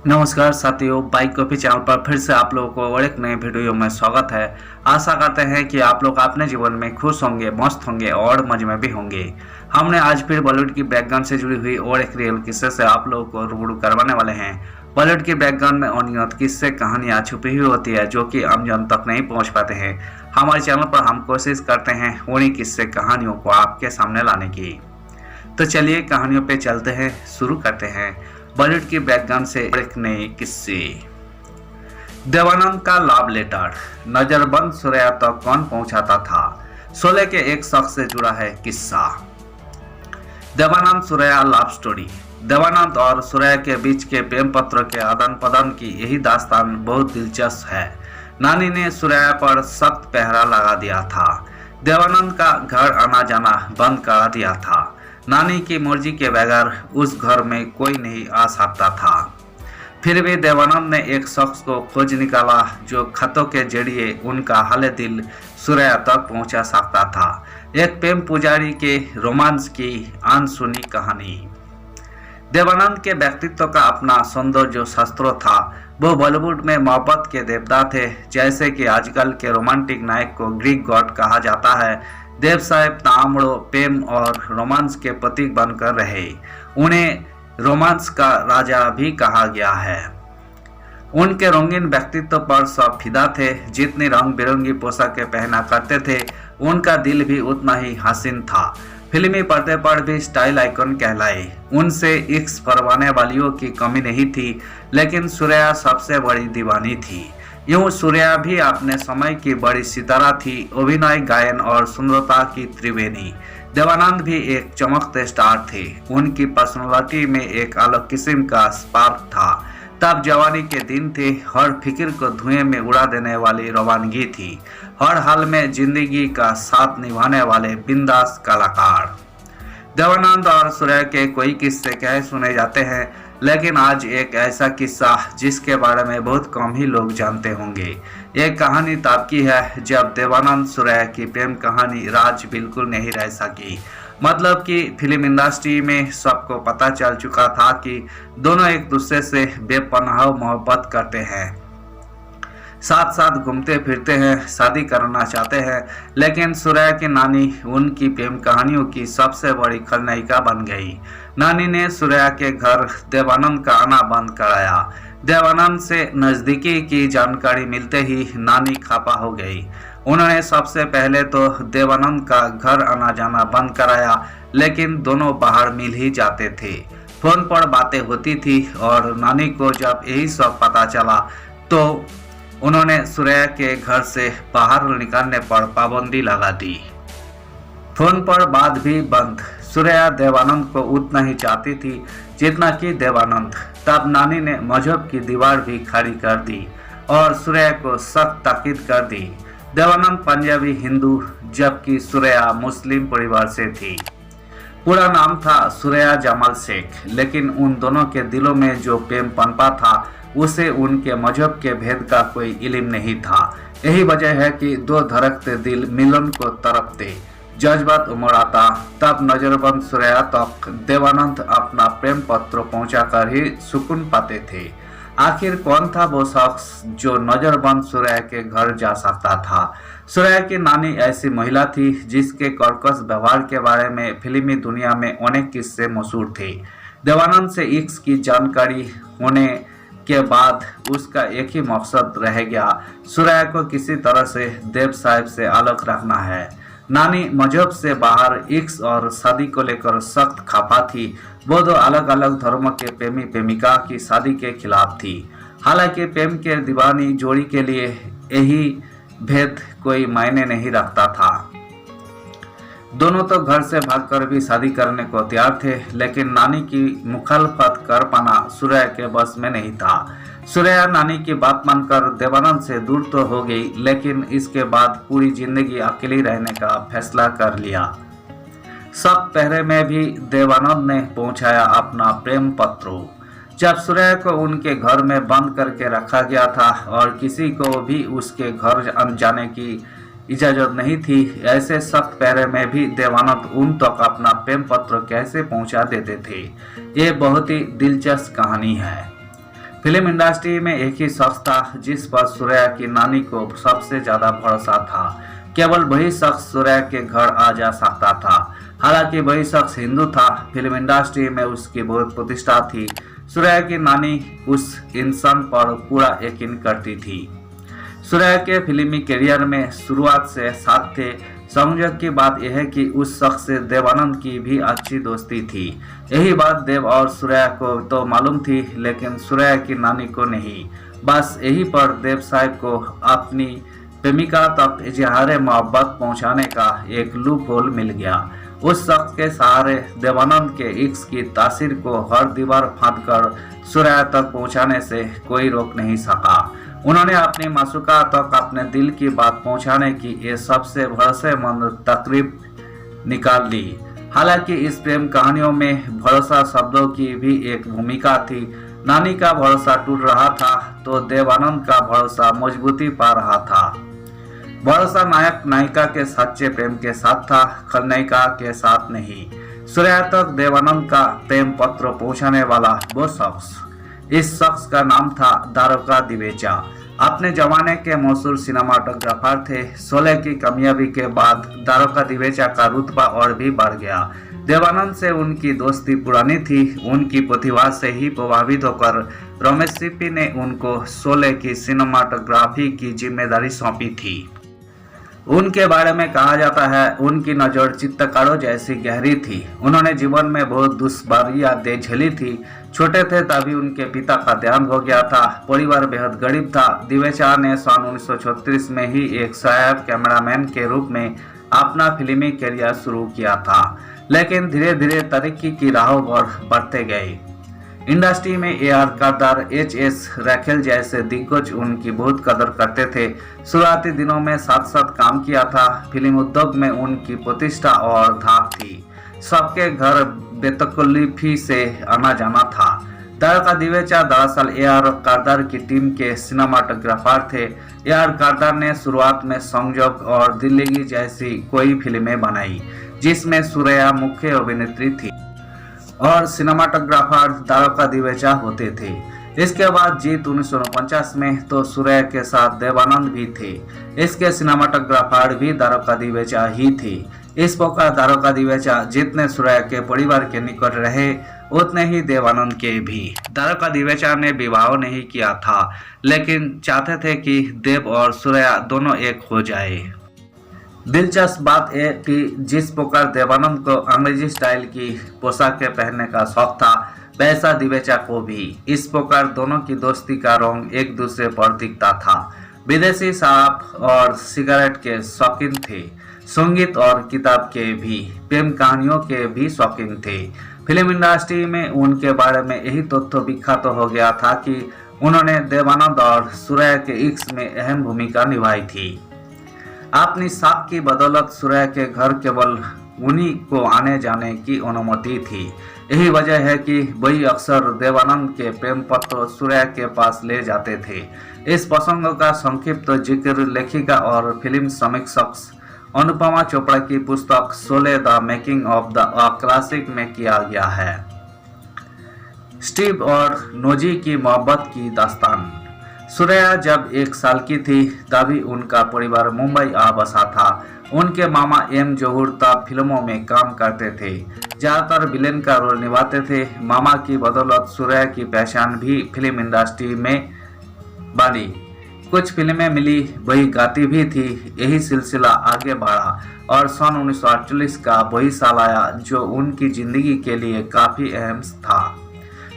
नमस्कार साथियों, bike coffee channel पर फिर से आप लोगों को और एक नए वीडियो में स्वागत है। आशा करते हैं कि आप लोग अपने जीवन में खुश होंगे, मस्त होंगे और मजे में भी होंगे। हमने आज फिर बॉलीवुड की बैकग्राउंड से जुड़ी हुई और एक रियल किस्से से आप लोगों को रूबरू करवाने वाले हैं। बॉलीवुड की बैकग्राउंड में अनगिनत किस्से कहानियाँ छुपी हुई होती है जो कि आम जन तक नहीं पहुँच पाते हैं। हमारे चैनल पर हम कोशिश करते हैं उन्हीं किस्से कहानियों को आपके सामने लाने की। तो चलिए कहानियों पे चलते हैं, शुरू करते हैं बॉलीवुड की बैकग्राउंड से एक नए किस्से। देवानंद का लव लेटर नजरबंद सुरैया तक कौन पहुंचाता था? शोले के एक शख्स से जुड़ा है किस्सा। Devanand Suraiya love story. देवानंद और सुरैया के बीच के प्रेम पत्र के आदान प्रदान की यही दास्तान बहुत दिलचस्प है। नानी ने सुरैया पर सख्त पहरा लगा दिया था। देवानंद का घर आना जाना बंद करा दिया था। नानी की मर्जी के बगैर उस घर में कोई नहीं आ सकता था। फिर भी देवानंद ने एक शख्स को खोज निकाला जो खतों के जरिए उनका हाल दिल सुरैया तक पहुंचा सकता था। एक प्रेम पुजारी के रोमांस की अनसुनी कहानी। देवानंद के व्यक्तित्व का अपना सौंदर्य शास्त्र था। वो बॉलीवुड में मोहब्बत के देवता थे। जैसे कि आजकल के रोमांटिक नायक को ग्रीक गॉड कहा जाता है, देव साहेब ताम्रो प्रेम और रोमांस के प्रतीक बनकर रहे। उन्हें रोमांस का राजा भी कहा गया है। उनके रंगीन व्यक्तित्व पर सब फिदा थे। जितनी रंग बिरंगी पोशाकें पहना करते थे उनका दिल भी उतना ही हसीन था। फिल्मी पर्दे पर भी स्टाइल आइकन कहलाए। उनसे इश्क फरमाने वालियों की कमी नहीं थी, लेकिन सुरैया सबसे बड़ी दीवानी थी। यूं सुरैया भी अपने समय की बड़ी सितारा थी, अभिनय, गायन और सुंदरता की त्रिवेणी। देवानंद भी एक चमकते स्टार थे। उनकी पर्सनालिटी में एक अलग किस्म का स्पार्क था। तब जवानी के दिन थे। हर फिक्र को धुएं में उड़ा देने वाली रवानगी थी। हर हाल में जिंदगी का साथ निभाने वाले बिंदास कलाकार। देवानंद और सुरैया के कई किस्से कहे सुने जाते हैं, लेकिन आज एक ऐसा किस्सा जिसके बारे में बहुत कम ही लोग जानते होंगे। ये कहानी तब की है जब देवानंद सुरैया की प्रेम कहानी राज बिल्कुल नहीं रह सकी। मतलब कि फिल्म इंडस्ट्री में सबको पता चल चुका था कि दोनों एक दूसरे से बेपनाह मोहब्बत करते हैं, साथ साथ घूमते फिरते हैं, शादी करना चाहते हैं। लेकिन सुरैया की नानी उनकी प्रेम कहानियों की सबसे बड़ी खलनायिका बन गई। नानी ने सुरैया के घर देवानंद का आना बंद कराया। देवानंद से नज़दीकी की जानकारी मिलते ही नानी खफा हो गई। उन्होंने सबसे पहले तो देवानंद का घर आना जाना बंद कराया, लेकिन दोनों बाहर मिल ही जाते थे। फोन पर बातें होती थी और नानी को जब यही सब पता चला तो उन्होंने सुरैया के घर से बाहर निकलने पर पाबंदी लगा दी। फोन पर बात भी बंद। सुरैया देवानंद को उतना ही चाहती थी जितना कि देवानंद। तब नानी ने मजहब की दीवार भी खड़ी कर दी और सुरैया को सख्त ताकीद कर दी। देवानंद पंजाबी हिंदू जबकि सुरैया मुस्लिम परिवार से थी। पूरा नाम था सुरैया जमाल शेख, लेकिन उन दोनों के दिलों में जो प्रेम पनपा था उसे उनके मजहब के भेद का कोई इल्म नहीं था। यही वजह है कि दो धड़कते दिल मिलन को तरफते, जज्बात उमड़ाता। तब नजरबंद सुरैया तक देवानंद अपना प्रेम पत्र पहुंचाकर ही सुकून पाते थे। आखिर कौन था वो शख्स जो नजरबंद सुरैया के घर जा सकता था? सुरैया की नानी ऐसी महिला थी जिसके कर्कश व्यवहार के बारे में फिल्मी दुनिया में अनेक किस्से मशहूर थे। देवानंद से इश्क की जानकारी होने के बाद उसका एक ही मकसद रह गया, सुरैया को किसी तरह से देव साहब से अलग रखना है। नानी मजहब से बाहर इश्क और शादी को लेकर सख्त खफा थी। वो दो अलग अलग धर्मों के प्रेमी प्रेमिका की शादी के खिलाफ थी। हालांकि प्रेम के दीवानी जोड़ी के लिए यही भेद कोई मायने नहीं रखता था। दोनों तो घर से भागकर भी शादी करने को तैयार थे, लेकिन नानी की मुखालफत कर पाना सुरैया के बस में नहीं था। सुरैया नानी की बात मानकर देवानंद से दूर तो हो गई, लेकिन इसके बाद पूरी जिंदगी अकेली रहने का फैसला कर लिया। सब पहरे में भी देवानंद ने पहुंचाया अपना प्रेम पत्र। जब सुरैया को उनके घर में बंद करके रखा गया था और किसी को भी उसके घर जाने की इजाजत नहीं थी, ऐसे सख्त पहरे में भी देवानंद उन तक अपना प्रेम पत्र कैसे पहुंचा देते थे, ये बहुत ही दिलचस्प कहानी है। फिल्म इंडस्ट्री में एक ही शख्स था जिस पर सूर्या की नानी को सबसे ज्यादा भरोसा था। केवल वही शख्स सूर्या के घर आ जा सकता था। हालांकि वही शख्स हिंदू था। फिल्म इंडस्ट्री में उसकी बहुत प्रतिष्ठा थी। सूर्या की नानी उस इंसान पर पूरा यकीन करती थी। सूर्या के फिल्मी करियर में शुरुआत से साथ थे। संयोग की बात यह है कि उस शख्स से देवानंद की भी अच्छी दोस्ती थी। यही बात देव और सूर्या को तो मालूम थी, लेकिन सूर्या की नानी को नहीं। बस यही पर देव साहब को अपनी प्रेमिका तक इजहार मोहब्बत पहुंचाने का एक लूप होल मिल गया। उस शख्स के सहारे देवानंद के इश्क की तासीर को हर दीवार फांदकर सूर्या तक पहुंचाने से कोई रोक नहीं सका। उन्होंने अपनी मासूका तक अपने दिल की बात पहुंचाने की ये सबसे भरोसेमंद तकरीब निकाल ली। हालांकि इस प्रेम कहानियों में भरोसा शब्दों की भी एक भूमिका थी। नानी का भरोसा टूट रहा था तो देवानंद का भरोसा मजबूती पा रहा था। भरोसा नायक नायिका के सच्चे प्रेम के साथ था, खलनायिका के साथ नहीं। सूर्या तक देवानंद का प्रेम पत्र पहुंचाने वाला वो शख्स, इस शख्स का नाम था दारोगा दिवेचा। अपने जमाने के मशहूर सिनेमाटोग्राफर थे। 16 की कामयाबी के बाद दारोगा दिवेचा का रुतबा और भी बढ़ गया। देवानंद से उनकी दोस्ती पुरानी थी। उनकी प्रतिभा से ही प्रभावित होकर रमेश सिप्पी ने उनको 16 की सिनेमाटोग्राफी की जिम्मेदारी सौंपी थी। उनके बारे में कहा जाता है उनकी नज़र चित्रकारों जैसी गहरी थी। उन्होंने जीवन में बहुत दुश्वारियां दे झेली थी। छोटे थे तभी उनके पिता का देहांत हो गया था। परिवार बेहद गरीब था। दिवेचा ने सन 1936 में ही एक सहायक कैमरामैन के रूप में अपना फिल्मी करियर शुरू किया था, लेकिन धीरे धीरे तरक्की की राहों पर बढ़ते गए। इंडस्ट्री में ए.आर. करदार, H.S. रैखेल जैसे दिग्गज उनकी बहुत कदर करते थे। शुरुआती दिनों में साथ साथ काम किया था। फिल्म उद्योग में उनकी प्रतिष्ठा और धाक थी। सबके घर बेतकल्लुफी से आना जाना था। दारोगा दिवेचा दरअसल ए.आर. करदार की टीम के सिनेमाटोग्राफर थे। ए.आर. करदार ने शुरुआत में संजोग और दिल्ली जैसी कोई फिल्में बनाई जिसमें सूर्या मुख्य अभिनेत्री थी और सिनेमाटोग्राफर दारोगा दिवेचा होते थे। इसके बाद जीत 1949 में तो सूर्या के साथ देवानंद भी थे। इसके सिनेमाटोग्राफर भी दारोगा दिवेचा ही थे। इस प्रकार दारोगा दिवेचा जितने सूर्या के परिवार के निकट रहे उतने ही देवानंद के भी। दारोगा दिवेचा ने विवाह नहीं किया था, लेकिन चाहते थे कि देव और सूर्या दोनों एक हो जाए। दिलचस्प बात यह कि जिस प्रकार देवानंद को अंग्रेजी स्टाइल की पोशाकें पहनने का शौक था, वैसा दिवेचा को भी। इस प्रकार दोनों की दोस्ती का रंग एक दूसरे पर दिखता था। विदेशी शराब और सिगरेट के शौकीन थे। संगीत और किताब के भी, प्रेम कहानियों के भी शौकीन थे। फिल्म इंडस्ट्री में उनके बारे में यही तथ्य विख्यात हो गया था कि उन्होंने देवानंद और सूर्या के इश्क में अहम भूमिका निभाई थी। अपनी साख की बदौलत सूर्या के घर केवल उन्हीं को आने जाने की अनुमति थी। यही वजह है कि वही अक्सर देवानंद के प्रेम पत्र सूर्या के पास ले जाते थे। इस प्रसंग का संक्षिप्त जिक्र लेखिका और फिल्म समीक्षक अनुपमा चोपड़ा की पुस्तक 16 the making of the classic में किया गया है। स्टीव और नोजी की मोहब्बत की दास्तान। सूर्या जब 1 साल की थी तभी उनका परिवार मुंबई आ बसा था। उनके मामा एम जोहर तब फिल्मों में काम करते थे, ज्यादातर विलेन का रोल निभाते थे। मामा की बदौलत सूर्या की पहचान भी फिल्म इंडस्ट्री में बनी। कुछ फिल्में मिली, वही गाती भी थी। यही सिलसिला आगे बढ़ा और सन 1948 का वही साल आया जो उनकी जिंदगी के लिए काफी अहम था।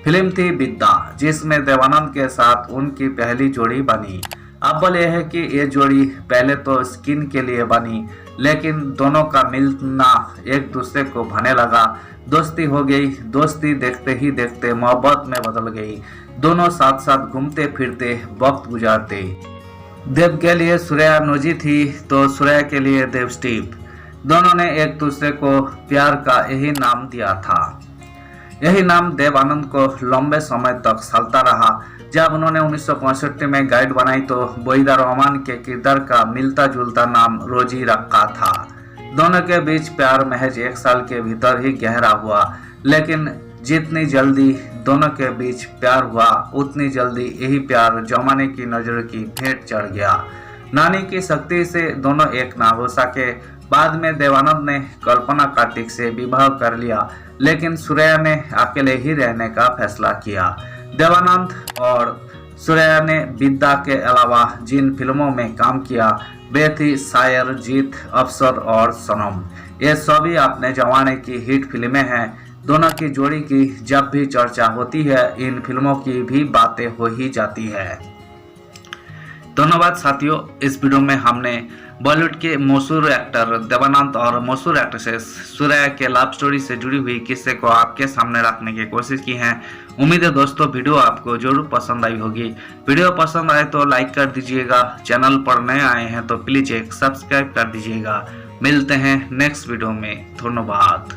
फिल्म थी विद्या, जिसमें देवानंद के साथ उनकी पहली जोड़ी बनी। अव्वल यह है कि ये जोड़ी पहले तो स्किन के लिए बनी, लेकिन दोनों का मिलना एक दूसरे को भाने लगा। दोस्ती हो गई। दोस्ती देखते ही देखते मोहब्बत में बदल गई। दोनों साथ साथ घूमते फिरते वक्त गुजारते। देव के लिए सूर्या नोजी थी तो सूर्या के लिए देव स्टीव। दोनों ने एक दूसरे को प्यार का यही नाम दिया था। यही नाम देवानंद को लंबे समय तक चलता रहा। जब उन्होंने 1965 में गाइड बनाई तो वहीदा रहमान के किरदार का मिलता जुलता नाम रोजी रखा था। दोनों के बीच प्यार महज 1 साल के भीतर ही गहरा हुआ, लेकिन जितनी जल्दी दोनों के बीच प्यार हुआ, उतनी जल्दी यही प्यार जमाने की नजर की भेंट चढ़ गया। नानी की शक्ति से दोनों एक ना हो सके। बाद में देवानंद ने कल्पना कार्तिक से विवाह कर लिया, लेकिन सुरैया ने अकेले ही रहने का फैसला किया। देवानंद और सुरैया ने विद्या के अलावा जिन फिल्मों में काम किया वे थी शायर, जीत, अफसर और सनम। ये सभी अपने जमाने की हिट फिल्में हैं। दोनों की जोड़ी की जब भी चर्चा होती है इन फिल्मों की भी बातें हो ही जाती है। धन्यवाद साथियों, इस वीडियो में हमने बॉलीवुड के मशहूर एक्टर देवानंद और मशहूर एक्ट्रेसेस सुरैया के लव स्टोरी से जुड़ी हुई किस्से को आपके सामने रखने की कोशिश की है। उम्मीद है दोस्तों वीडियो आपको जरूर पसंद आई होगी। वीडियो पसंद आए तो लाइक कर दीजिएगा, चैनल पर नए आए हैं तो प्लीज एक सब्सक्राइब कर दीजिएगा। मिलते हैं नेक्स्ट वीडियो में, धन्यवाद।